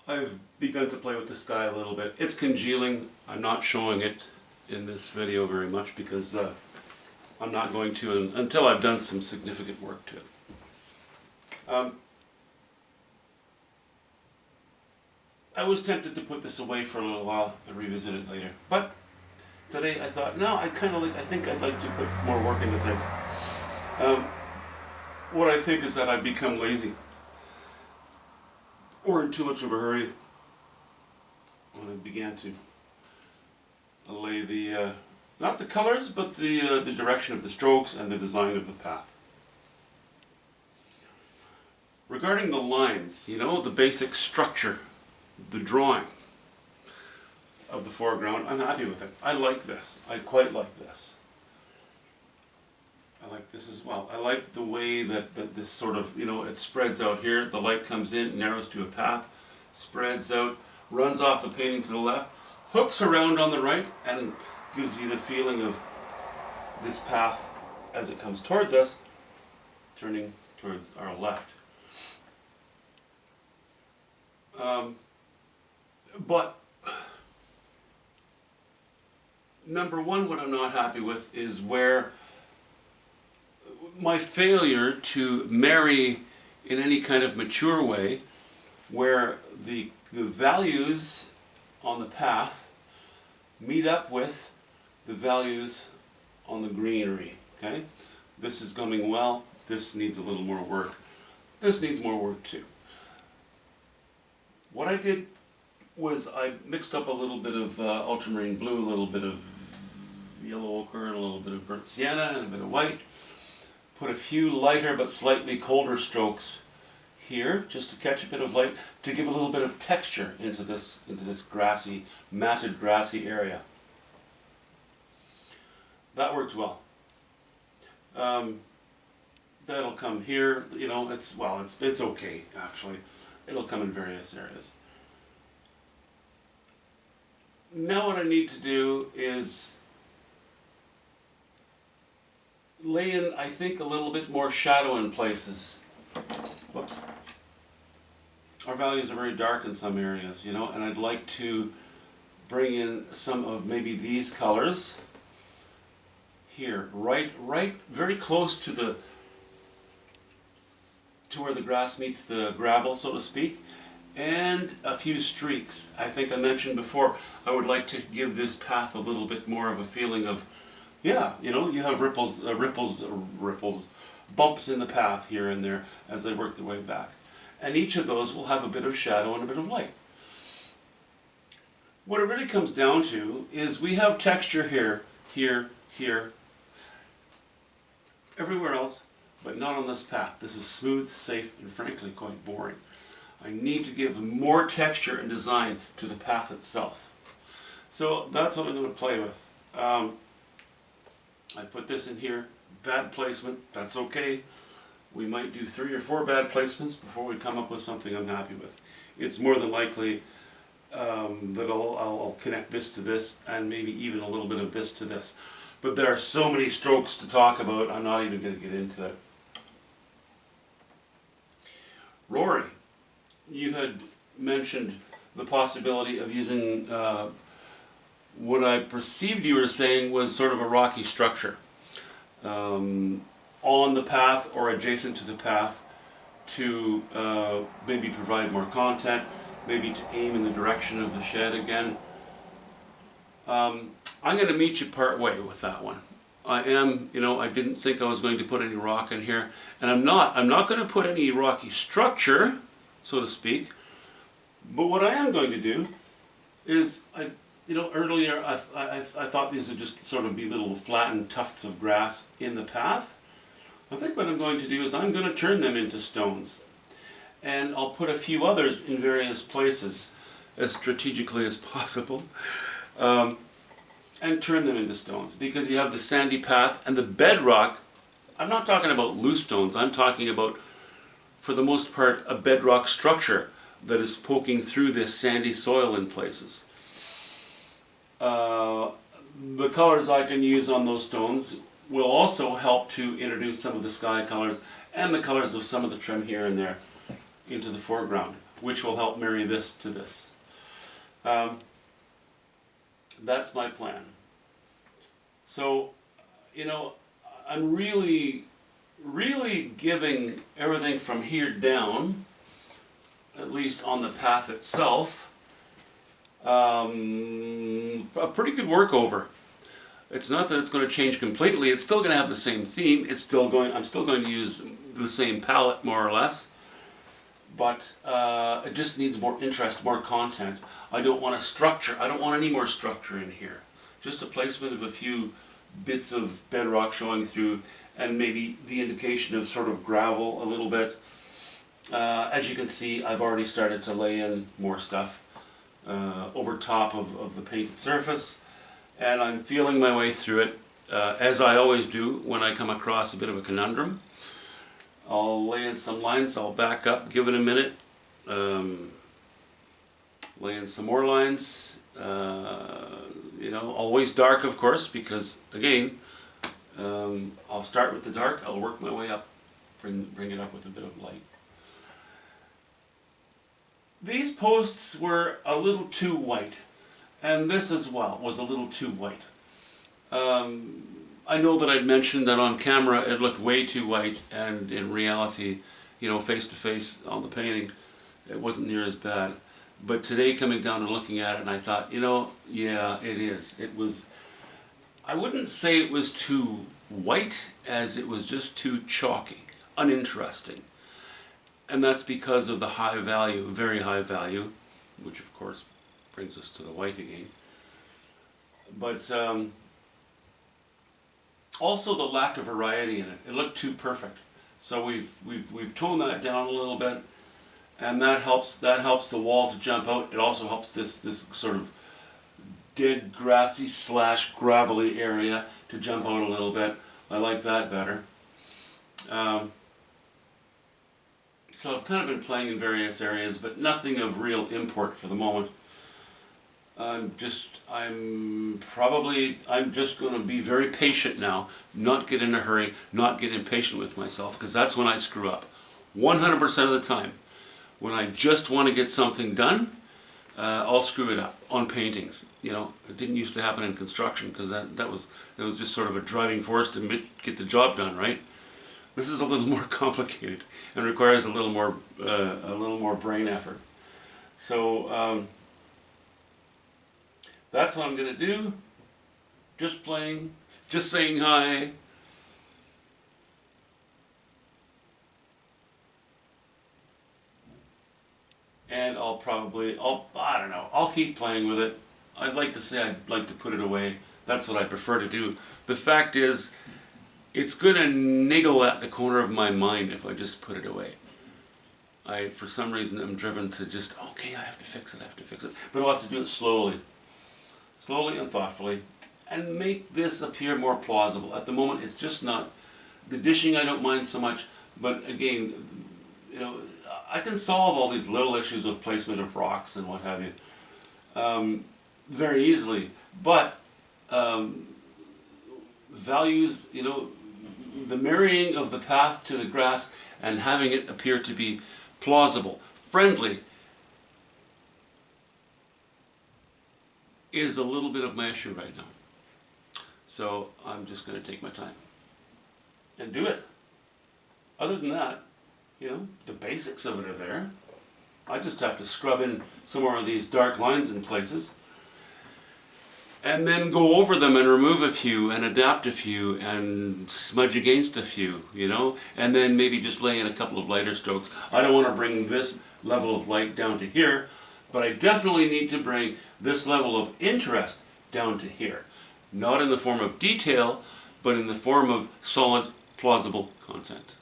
I've begun to play with the sky a little bit. It's congealing. I'm not showing it in this video very much because I'm not going to until I've done some significant work to it. I was tempted to put this away for a little while and revisit it later, but today I thought, no, I think I'd like to put more work into things. What I think is that I've become lazy or in too much of a hurry when I began to lay the not the colors, but the direction of the strokes and the design of the path. Regarding the lines, the basic structure, the drawing of the foreground, I'm happy with it. I like this. I quite like this. I like this as well. I like the way that this sort of, it spreads out here. The light comes in, narrows to a path, spreads out, runs off the painting to the left, hooks around on the right, and gives you the feeling of this path as it comes towards us, turning towards our left. But number one, what I'm not happy with is where my failure to marry in any kind of mature way, where the values on the path meet up with the values on the greenery. Okay, this is going well. This needs a little more work. This needs more work too. What I did was I mixed up a little bit of ultramarine blue, a little bit of yellow ochre, and a little bit of burnt sienna, and a bit of white. Put a few lighter but slightly colder strokes here, just to catch a bit of light, to give a little bit of texture into this grassy, matted grassy area. That worked well. That'll come here. It's okay actually. It'll come in various areas. Now what I need to do is lay in, I think, a little bit more shadow in places. Whoops. Our values are very dark in some areas, and I'd like to bring in some of maybe these colors here, right very close to where the grass meets the gravel, so to speak, and a few streaks. I think I mentioned before, I would like to give this path a little bit more of a feeling of, you have ripples, bumps in the path here and there as they work their way back. And each of those will have a bit of shadow and a bit of light. What it really comes down to is we have texture here, here, everywhere else, but not on this path. This is smooth, safe, and frankly quite boring. I need to give more texture and design to the path itself. So that's what I'm going to play with. I put this in here, bad placement, that's okay. We might do 3 or 4 bad placements before we come up with something I'm happy with. It's more than likely that I'll connect this to this and maybe even a little bit of this to this. But there are so many strokes to talk about, I'm not even going to get into it. Rory, you had mentioned the possibility of using what I perceived you were saying was sort of a rocky structure on the path or adjacent to the path to maybe provide more content, maybe to aim in the direction of the shed again. I'm going to meet you part way with that one. I didn't think I was going to put any rock in here, and I'm not going to put any rocky structure, so to speak, but what I am going to do is, earlier I thought these would just sort of be little flattened tufts of grass in the path. I think what I'm going to do is I'm going to turn them into stones, and I'll put a few others in various places as strategically as possible, and turn them into stones, because you have the sandy path and the bedrock. I'm not talking about loose stones, I'm talking about, for the most part, a bedrock structure that is poking through this sandy soil in places. The colors I can use on those stones will also help to introduce some of the sky colors and the colors of some of the trim here and there into the foreground. which will help marry this to this. That's my plan. So, you know, I'm really giving everything from here down, at least on the path itself, a pretty good workover. It's not that it's going to change completely. It's still going to have the same theme. I'm still going to use the same palette, more or less. But it just needs more interest, more content. I don't want any more structure in here. Just a placement of a few bits of bedrock showing through, and maybe the indication of sort of gravel a little bit. As you can see, I've already started to lay in more stuff over top of the painted surface, and I'm feeling my way through it, as I always do when I come across a bit of a conundrum. I'll lay in some lines, I'll back up, give it a minute, lay in some more lines, you know, always dark of course, because again, I'll start with the dark, I'll work my way up, bring it up with a bit of light. These posts were a little too white, and this as well was a little too white. I know that I'd mentioned that on camera it looked way too white, and in reality, you know, face to face on the painting, it wasn't near as bad. But today, coming down and looking at it, and I thought, you know, yeah, it is. It was, I wouldn't say it was too white, as it was just too chalky, uninteresting. And that's because of the high value, very high value, which of course brings us to the white again. But also the lack of variety in it. It looked too perfect. So we've toned that down a little bit, and that helps the wall to jump out. It also helps this sort of dead grassy / gravelly area to jump out a little bit. I like that better. So I've kind of been playing in various areas, but nothing of real import for the moment. I'm just going to be very patient now, not get in a hurry, not get impatient with myself, because that's when I screw up. 100% of the time. When I just want to get something done, I'll screw it up on paintings. You know, it didn't used to happen in construction, because that was just sort of a driving force to get the job done, right? This is a little more complicated and requires a little more brain effort. So that's what I'm going to do. Just playing, just saying hi. And I'll keep playing with it. I'd like to say I'd like to put it away. That's what I prefer to do. The fact is, it's going to niggle at the corner of my mind if I just put it away. For some reason, I'm driven to just, okay, I have to fix it. But I'll have to do it slowly and thoughtfully, and make this appear more plausible. At the moment, it's just not. The dishing I don't mind so much, but again, you know, I can solve all these little issues of placement of rocks and what have you very easily, but values, you know, the marrying of the path to the grass and having it appear to be plausible, friendly, is a little bit of my issue right now. So I'm just going to take my time and do it. Other than that, you know, the basics of it are there. I just have to scrub in some more of these dark lines in places, and then go over them and remove a few and adapt a few and smudge against a few, you know, and then maybe just lay in a couple of lighter strokes. I don't want to bring this level of light down to here, but I definitely need to bring this level of interest down to here. Not in the form of detail, but in the form of solid, plausible content.